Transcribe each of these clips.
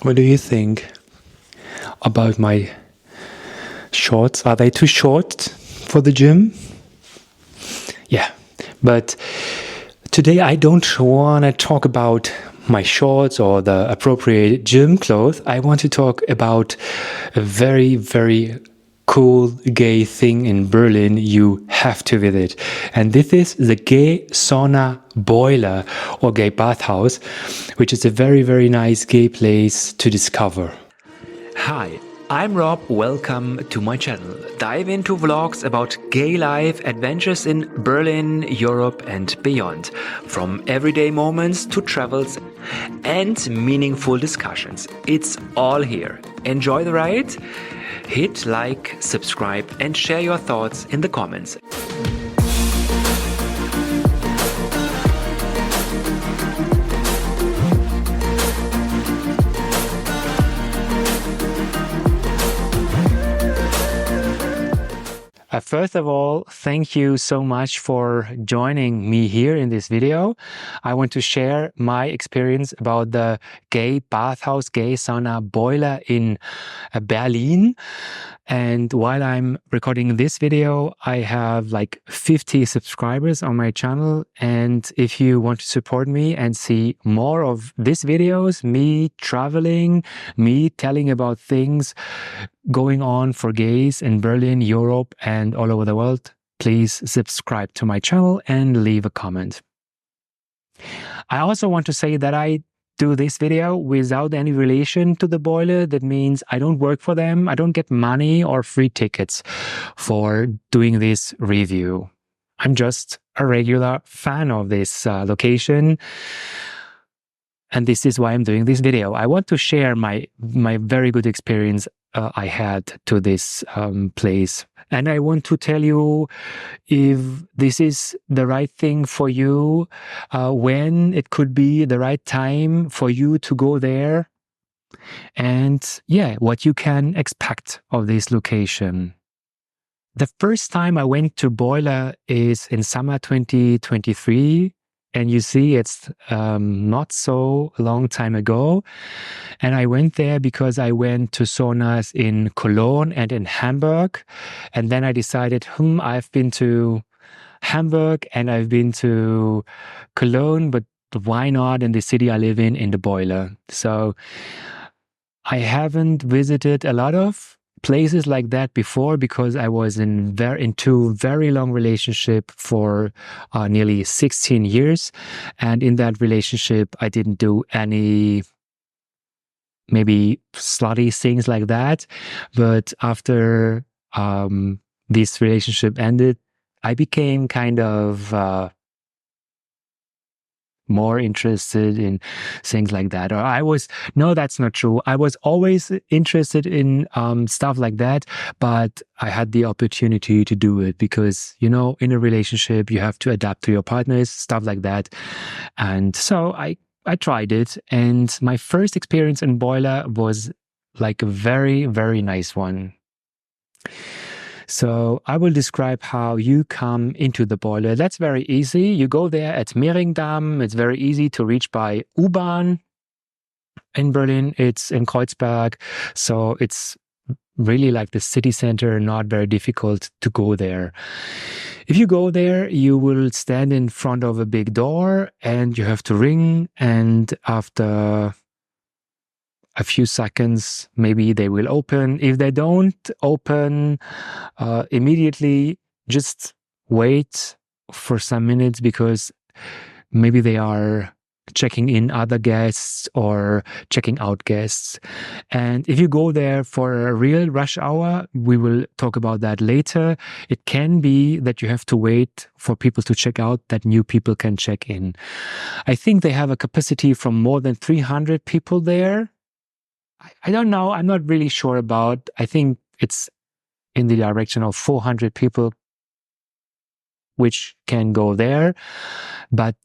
What do you think about my shorts? Are they too short for the gym? Yeah, but today I don't want to talk about my shorts or the appropriate gym clothes. I want to talk about a very, very cool gay thing in Berlin you have to visit. And this is the gay sauna boiler or gay bathhouse, which is a very, very nice gay place to discover. Hi, I'm Rob. Welcome to my channel. Dive into vlogs about gay life, adventures in Berlin, Europe, and beyond. From everyday moments to travels and meaningful discussions. It's all here. Enjoy the ride. Hit like, subscribe, and share your thoughts in the comments. First of all, thank you so much for joining me here in this video. I want to share my experience about the gay bathhouse, gay sauna boiler in Berlin. And while I'm recording this video, I have like 50 subscribers on my channel. And if you want to support me and see more of these videos, me traveling, me telling about things going on for gays in Berlin, Europe, and all over the world, please subscribe to my channel and leave a comment. I also want to say that I do this video without any relation to the boiler. That means I don't work for them. I don't get money or free tickets for doing this review. I'm just a regular fan of this location. And this is why I'm doing this video. I want to share my very good experience I had to this place. And I want to tell you if this is the right thing for you, when it could be the right time for you to go there. And yeah, what you can expect of this location. The first time I went to Boiler is in summer 2023. And you see, it's not so long time ago. And I went there because I went to saunas in Cologne and in Hamburg. And then I decided, I've been to Hamburg and I've been to Cologne, but why not in the city I live in the boiler? So I haven't visited a lot of places like that before because I was into very long relationship for nearly 16 years. And in that relationship, I didn't do any maybe slutty things like that. But after this relationship ended, I became kind of more interested in things like that. Or no, that's not true. I was always interested in stuff like that, but I had the opportunity to do it because, in a relationship, you have to adapt to your partners, stuff like that. And so I tried it. And my first experience in Boiler was like a very, very nice one. So I will describe how you come into the boiler. That's very easy. You go there at Mehringdamm. It's very easy to reach by U-Bahn. In Berlin, it's in Kreuzberg. So it's really like the city center, not very difficult to go there. If you go there, you will stand in front of a big door and you have to ring. And after a few seconds, maybe they will open. If they don't open immediately, just wait for some minutes because maybe they are checking in other guests or checking out guests. And if you go there for a real rush hour, we will talk about that later. It can be that you have to wait for people to check out, that new people can check in. I think they have a capacity from more than 300 people there. I don't know. I'm not really sure about. I think it's in the direction of 400 people which can go there. But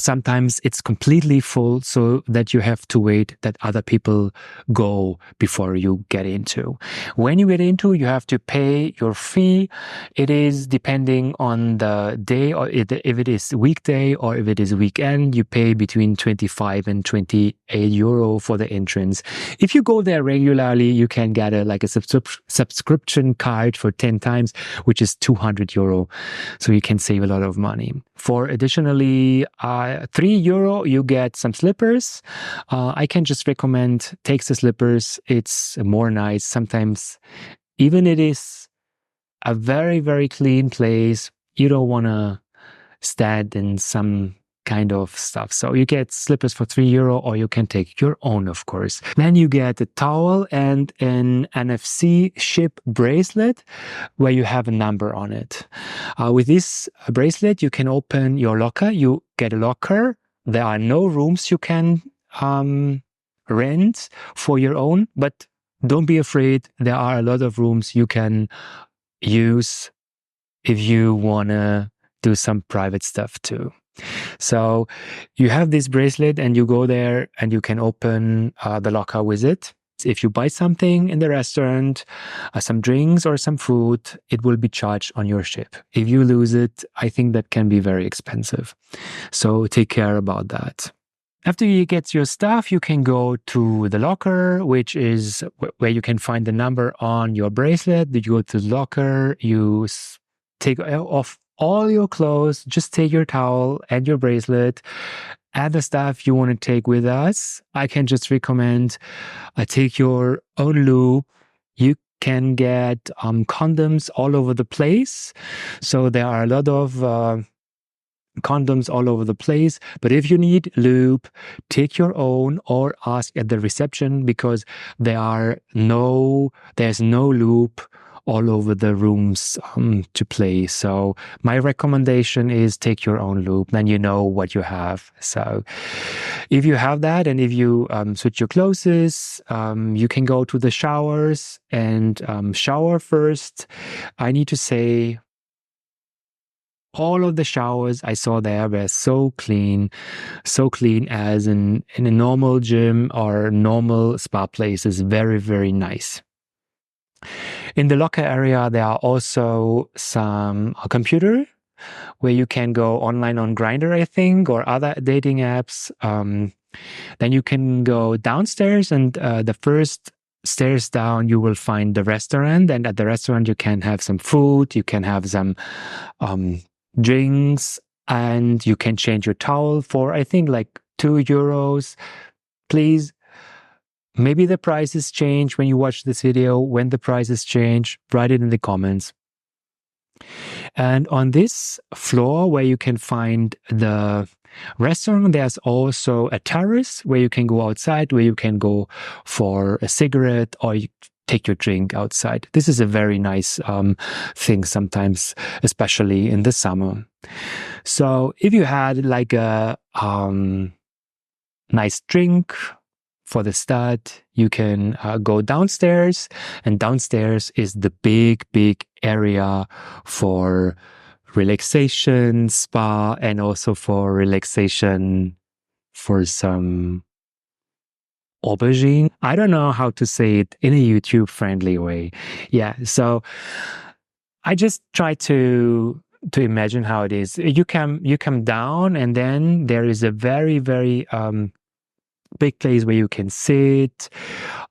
Sometimes it's completely full, so that you have to wait that other people go before you get into. When you get into, you have to pay your fee. It is depending on the day, or if it is weekday or if it is weekend, you pay between 25 and 28 euro for the entrance. If you go there regularly, you can get a subscription card for 10 times, which is 200 euro. So you can save a lot of money. For additionally, 3 euro, you get some slippers. I can just recommend take the slippers. It's more nice. Sometimes even it is a very, very clean place, you don't want to stand in some kind of stuff. So you get slippers for 3 euro, or you can take your own, of course. Then you get a towel and an NFC ship bracelet where you have a number on it. With this bracelet, you can open your locker. You get a locker. There are no rooms you can rent for your own, but don't be afraid. There are a lot of rooms you can use if you want to do some private stuff too. So you have this bracelet and you go there and you can open the locker with it. If you buy something in the restaurant, some drinks or some food, it will be charged on your ship. If you lose it, I think that can be very expensive. So take care about that. After you get your stuff, you can go to the locker, which is where you can find the number on your bracelet. You go to the locker, you take off all your clothes, just take your towel and your bracelet and the stuff you want to take with us. I can just recommend take your own lube. You can get condoms all over the place. So there are a lot of condoms all over the place. But if you need lube, take your own or ask at the reception, because there's no lube all over the rooms to play. So my recommendation is take your own lube, then you know what you have. So if you have that, and if you switch your clothes, you can go to the showers and shower first. I need to say, all of the showers I saw there were so clean as in a normal gym or normal spa place. Is very, very nice. In the locker area, there are also some computer where you can go online on Grindr, I think, or other dating apps. Then you can go downstairs, and the first stairs down, you will find the restaurant. And at the restaurant, you can have some food, you can have some drinks, and you can change your towel for, I think, like 2 euros. Please, maybe the prices change when you watch this video. When the prices change, write it in the comments. And on this floor where you can find the restaurant, there's also a terrace where you can go outside, where you can go for a cigarette or you take your drink outside. This is a very nice thing sometimes, especially in the summer. So if you had like a nice drink for the start, you can go downstairs, and downstairs is the big area for relaxation, spa, and also for relaxation for some aubergine. I don't know how to say it in a YouTube friendly way. Yeah, so I just try to imagine how it is. You come down, and then there is a very big place where you can sit,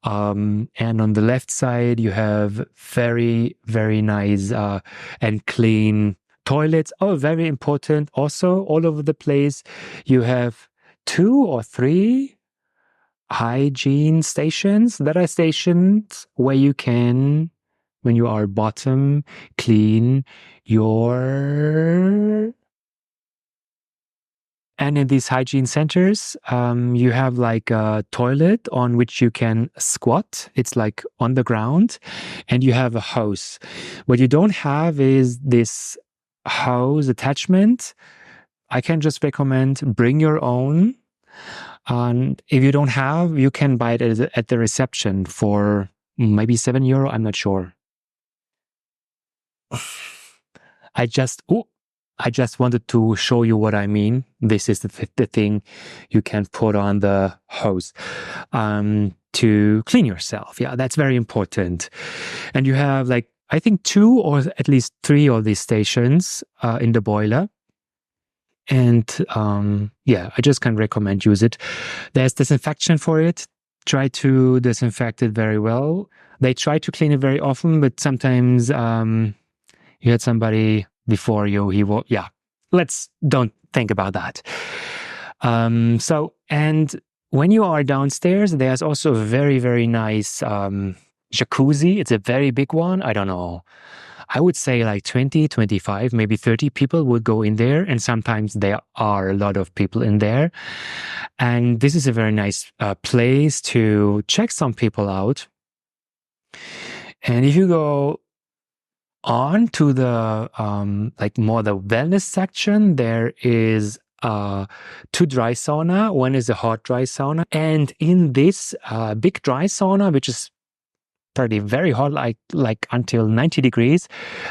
and on the left side you have very nice and clean toilets. Oh, very important. Also, all over the place you have 2 or 3 hygiene stations. That are stations where you can, when you are bottom, clean your. And in these hygiene centers, you have like a toilet on which you can squat. It's like on the ground, and you have a hose. What you don't have is this hose attachment. I can just recommend bring your own. And if you don't have, you can buy it at the reception for maybe 7 euro. I'm not sure. I just wanted to show you what I mean. This is the thing you can put on the hose to clean yourself. Yeah, that's very important. And you have like, I think 2 or at least 3 of these stations in the boiler. And yeah, I just can recommend use it. There's disinfection for it. Try to disinfect it very well. They try to clean it very often, but sometimes you had somebody before you, don't think about that. So, and when you are downstairs, there's also a very, very nice jacuzzi. It's a very big one. I don't know. I would say like 20, 25, maybe 30 people would go in there. And sometimes there are a lot of people in there. And this is a very nice place to check some people out. And if you go on to the like more the wellness section, there is 2 dry sauna. One is a hot dry sauna, and in this big dry sauna, which is pretty very hot, like until 90 degrees,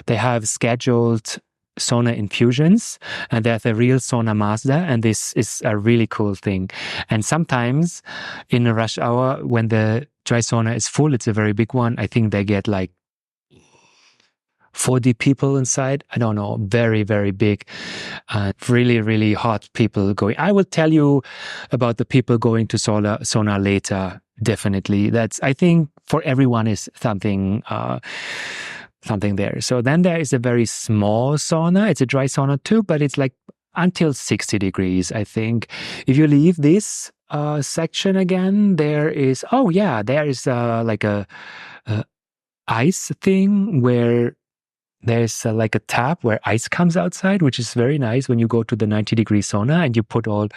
they have scheduled sauna infusions, and there's a real sauna master, and this is a really cool thing. And sometimes in a rush hour when the dry sauna is full, it's a very big one, I think they get like 40 people inside. I don't know, very, very big, really, really hot people going. I will tell you about the people going to sauna later. Definitely. That's, I think for everyone is something there. So then there is a very small sauna. It's a dry sauna too, but it's like until 60 degrees, I think. If you leave this section again, there is like a ice thing where there's like a tap where ice comes outside, which is very nice when you go to the 90-degree sauna and you put all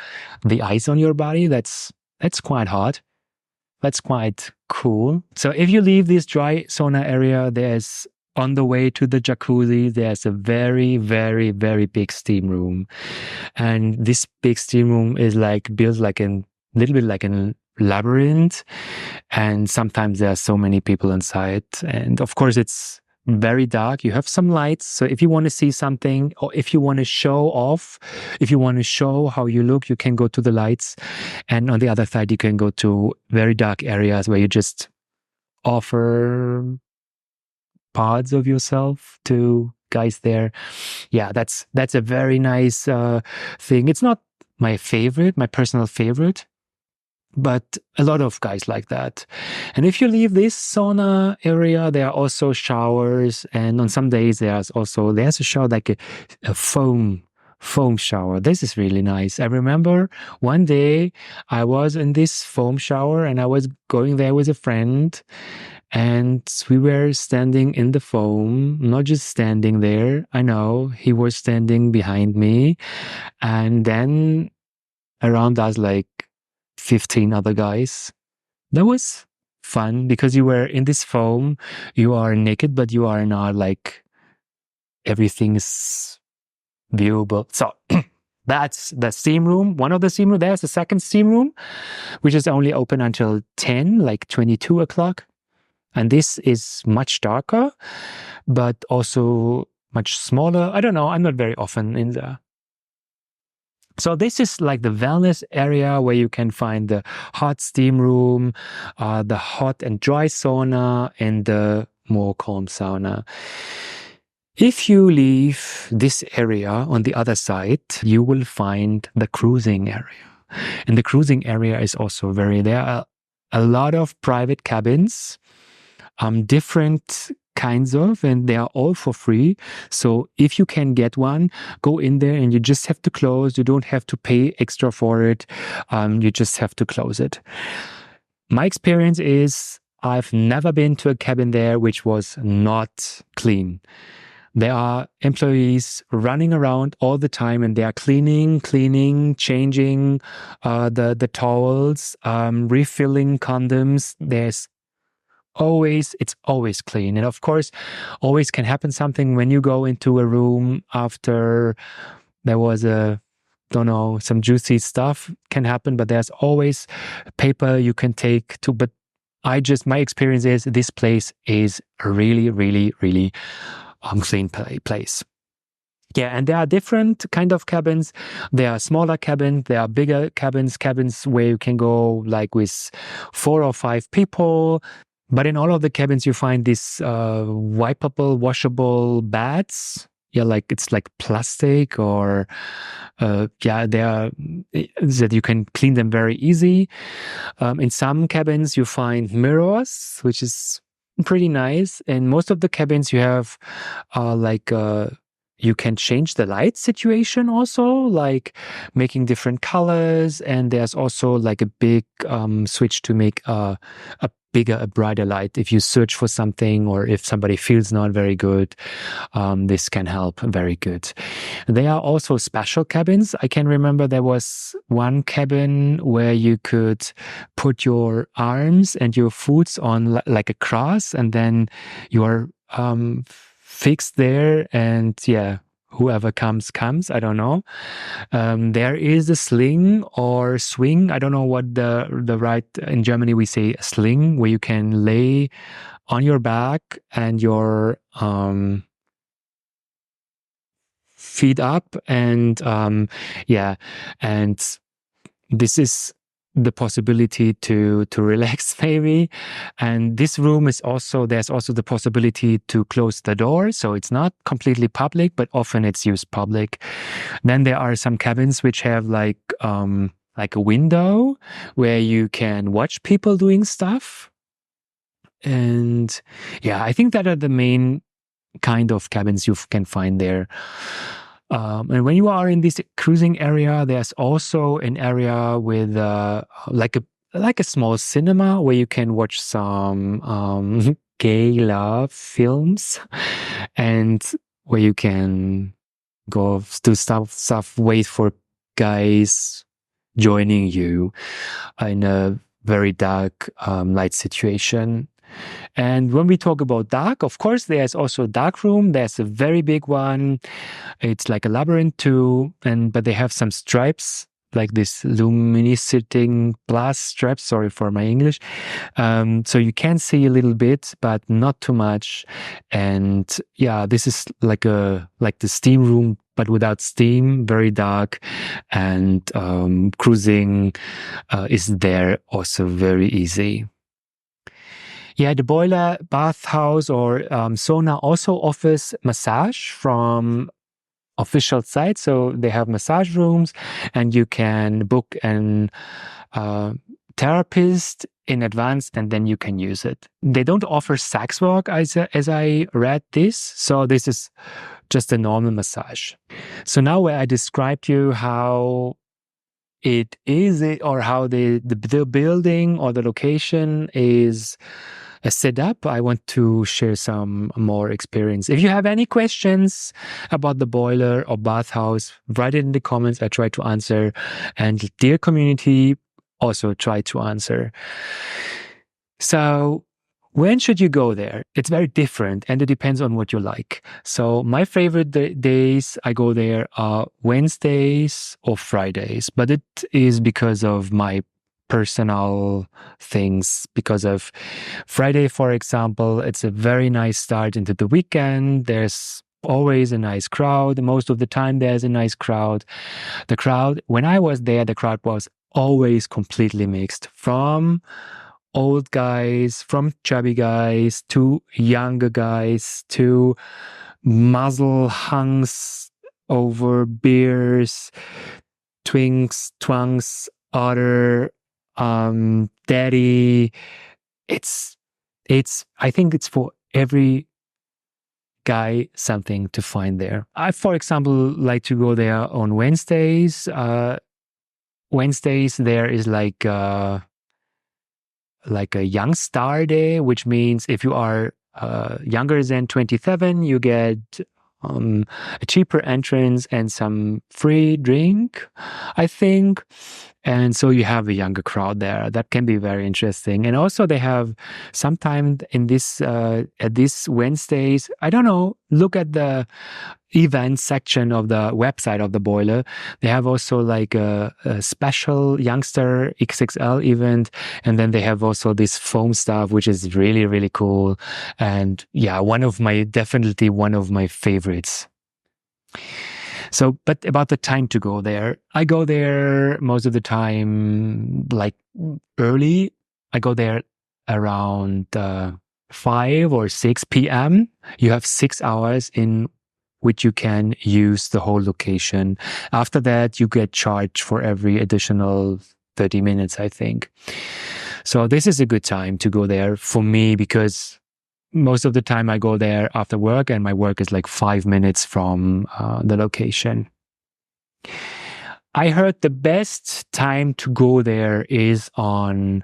the ice on your body. That's quite hot. That's quite cool. So if you leave this dry sauna area, there's on the way to the jacuzzi, there's a very, very, very big steam room. And this big steam room is like built like a little bit like a labyrinth. And sometimes there are so many people inside. And of course, it's very dark. You have some lights. So if you want to see something, or if you want to show off, if you want to show how you look, you can go to the lights. And on the other side, you can go to very dark areas where you just offer parts of yourself to guys there. Yeah, that's a very nice thing. It's not my personal favorite, but a lot of guys like that. And if you leave this sauna area, there are also showers. And on some days, there's a shower, like a foam shower. This is really nice. I remember one day I was in this foam shower and I was going there with a friend, and we were standing in the foam, not just standing there. I know he was standing behind me, and then around us, like 15 other guys. That was fun because you were in this foam, you are naked, but you are not like everything's viewable. So that's the steam room. One of the steam room. There's the second steam room, which is only open until 10, like 22 o'clock. And this is much darker, but also much smaller. I don't know. I'm not very often in there. So this is like the wellness area where you can find the hot steam room, the hot and dry sauna, and the more calm sauna. If you leave this area on the other side, you will find the cruising area. And the cruising area is also there are a lot of private cabins, different kinds of, and they are all for free. So if you can get one, go in there and you just have to close. You don't have to pay extra for it. You just have to close it. My experience is I've never been to a cabin there which was not clean. There are employees running around all the time, and they are cleaning, changing the towels, refilling condoms. It's always clean. And of course, always can happen something when you go into a room after there was some juicy stuff can happen, but there's always paper you can take to, but my experience is this place is a really, really, really clean place. Yeah, and there are different kind of cabins. There are smaller cabins, there are bigger cabins, cabins where you can go like with 4 or 5 people. But in all of the cabins, you find these wipeable, washable beds. Yeah, like it's like plastic, or yeah, they are that you can clean them very easy. In some cabins, you find mirrors, which is pretty nice. In most of the cabins, you have like you can change the light situation also, like making different colors. And there's also like a big switch to make a bigger, a brighter light. If you search for something or if somebody feels not very good, this can help very good. There are also special cabins. I can remember there was one cabin where you could put your arms and your foots on like a cross, and then you're fixed there, and yeah, whoever comes. I don't know. There is a sling or swing. I don't know what the right, in Germany we say a sling, where you can lay on your back and your feet up, and yeah, and this is the possibility to relax maybe. And this room is also, there's also the possibility to close the door, so it's not completely public, but often it's used public. Then there are some cabins which have like a window where you can watch people doing stuff. And yeah, I think that are the main kind of cabins you can find there. And when you are in this cruising area, there's also an area with like a small cinema where you can watch some gay love films, and where you can go do stuff, wait for guys joining you in a very dark light situation. And when we talk about dark, of course, there's also a dark room. There's a very big one. It's like a labyrinth too, but they have some stripes, like this luminescing glass stripes. Sorry for my English. So you can see a little bit, but not too much. And yeah, this is like the steam room, but without steam, very dark. And cruising is there also very easy. Yeah, the boiler bathhouse or sauna also offers massage from official sites. So they have massage rooms, and you can book an therapist in advance, and then you can use it. They don't offer sex work as I read this. So this is just a normal massage. So now where I described you how it is, or how the building or the location is set up, I want to share some more experience. If you have any questions about the boiler or bathhouse, write it in the comments. I try to answer, and dear community, also try to answer. So when should you go there? It's very different, and it depends on what you like. So my favorite days I go there are Wednesdays or Fridays, but it is because of my personal things. Because of Friday, for example, it's a very nice start into the weekend. There's always a nice crowd. Most of the time there's a nice crowd. The crowd, when I was there, the crowd was always completely mixed, from old guys, from chubby guys, to younger guys, to muzzle hunks over beers, twinks, other daddy. It's I think it's for every guy something to find there. I, for example, like to go there on Wednesdays. Wednesdays there is like a young star day, which means if you are younger than 27, you get a cheaper entrance and some free drink, I think. And so you have a younger crowd there. That can be very interesting. And also they have sometime in this at these Wednesdays, I don't know, look at the event section of the website of the boiler. They have also like a special youngster XXL event. And then they have also this foam stuff, which is really, really cool. And yeah, definitely one of my favorites. So, but about the time to go there, I go there most of the time like early. I go there around 5 or 6 p.m. You have 6 hours in which you can use the whole location. After that, you get charged for every additional 30 minutes, I think. So this is a good time to go there for me because most of the time I go there after work and my work is like 5 minutes from the location. I heard the best time to go there is on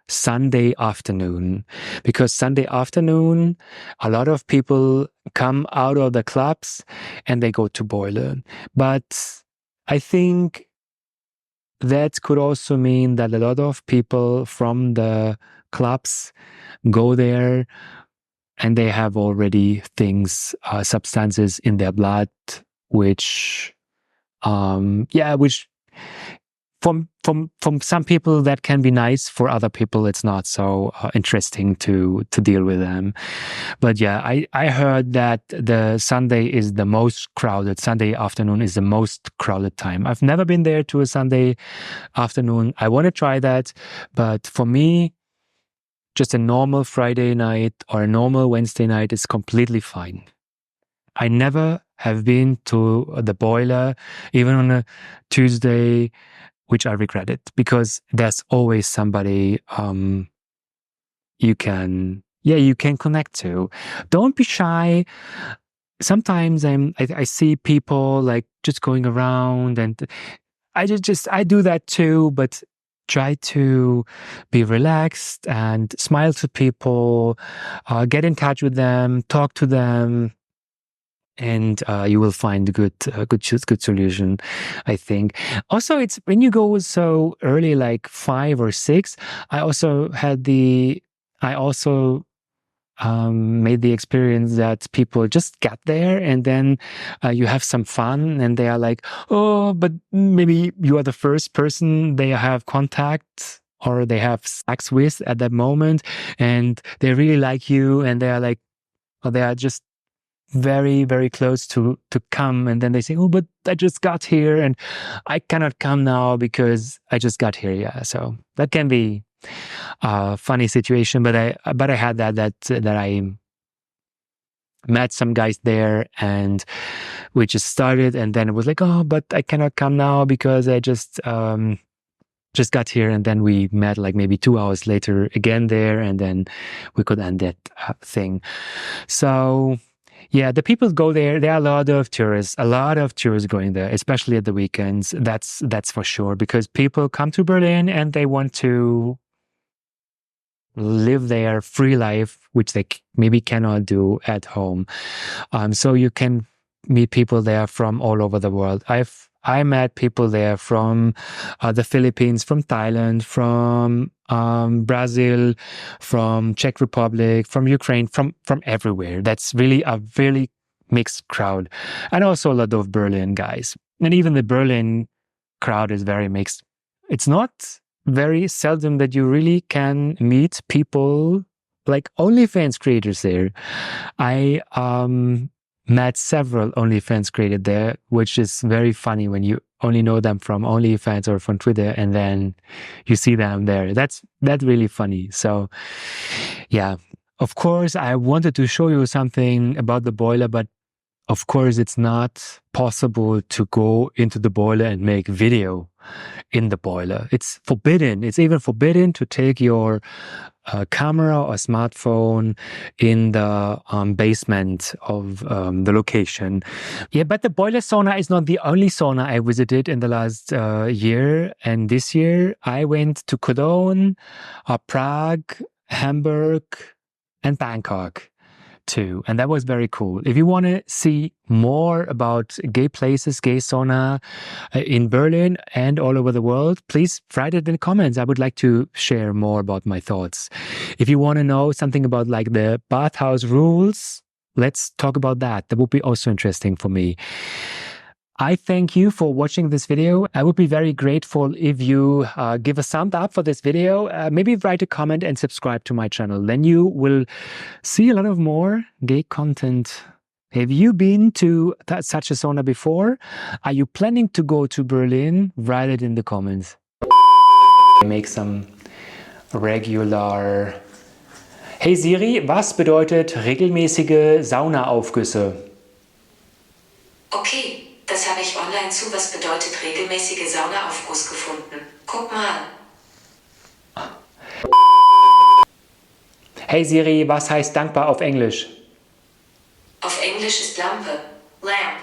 Sunday afternoon, because Sunday afternoon, a lot of people come out of the clubs and they go to Boiler. But I think that could also mean that a lot of people from the clubs go there and they have already things, substances in their blood, which, which from some people that can be nice. For other people, it's not so interesting to deal with them. But yeah, I heard that the Sunday is the most crowded. Sunday afternoon is the most crowded time. I've never been there to a Sunday afternoon. I want to try that, but for me, just a normal Friday night or a normal Wednesday night is completely fine. I never have been to the Boiler, even on a Tuesday, which I regret it, because there's always somebody you can connect to. Don't be shy. Sometimes I see people like just going around, and I do that too, but try to be relaxed and smile to people, get in touch with them, talk to them, and you will find a good solution, I think. Also, it's when you go so early, like 5 or 6. I also made the experience that people just get there and then you have some fun, and they are like, oh, but maybe you are the first person they have contact or they have sex with at that moment, and they really like you, and they are like, or they are just very, very close to come, and then they say, oh, but I just got here and I cannot come now because I just got here. Yeah, so that can be a funny situation, but I had that I met some guys there and we just started, and then it was like, oh, but I cannot come now because I just got here, and then we met like maybe 2 hours later again there, and then we could end that thing. So yeah, the people go there. There are a lot of tourists going there, especially at the weekends. That's for sure, because people come to Berlin and they want to live their free life, which they maybe cannot do at home. So you can meet people there from all over the world. I met people there from the Philippines, from Thailand, from Brazil, from Czech Republic, from Ukraine, from everywhere. That's really a really mixed crowd. And also a lot of Berlin guys. And even the Berlin crowd is very mixed. It's not very seldom that you really can meet people like OnlyFans creators there. I met several OnlyFans creators there, which is very funny when you only know them from OnlyFans or from Twitter, and then you see them there. That's really funny. So yeah, of course, I wanted to show you something about the Boiler, but of course, it's not possible to go into the Boiler and make video in the Boiler. It's forbidden. It's even forbidden to take your camera or smartphone in the basement of the location. Yeah, but the Boiler sauna is not the only sauna I visited in the last year. And this year I went to Cologne, Prague, Hamburg, and Bangkok too. And that was very cool. If you want to see more about gay places, gay sauna in Berlin and all over the world, please write it in the comments. I would like to share more about my thoughts. If you want to know something about like the bathhouse rules, let's talk about that. That would be also interesting for me. I thank you for watching this video. I would be very grateful if you give a thumbs up for this video. Maybe write a comment and subscribe to my channel. Then you will see a lot of more gay content Have you been to such a sauna before? Are you planning to go to Berlin? Write it in the comments. Make some regular. Hey Siri, was bedeutet regelmäßige Saunaaufgüsse? Okay, das habe ich online zu Was bedeutet regelmäßige Saunaaufguss gefunden. Guck mal. Hey Siri, was heißt dankbar auf Englisch? Auf Englisch ist Lampe, Lamp.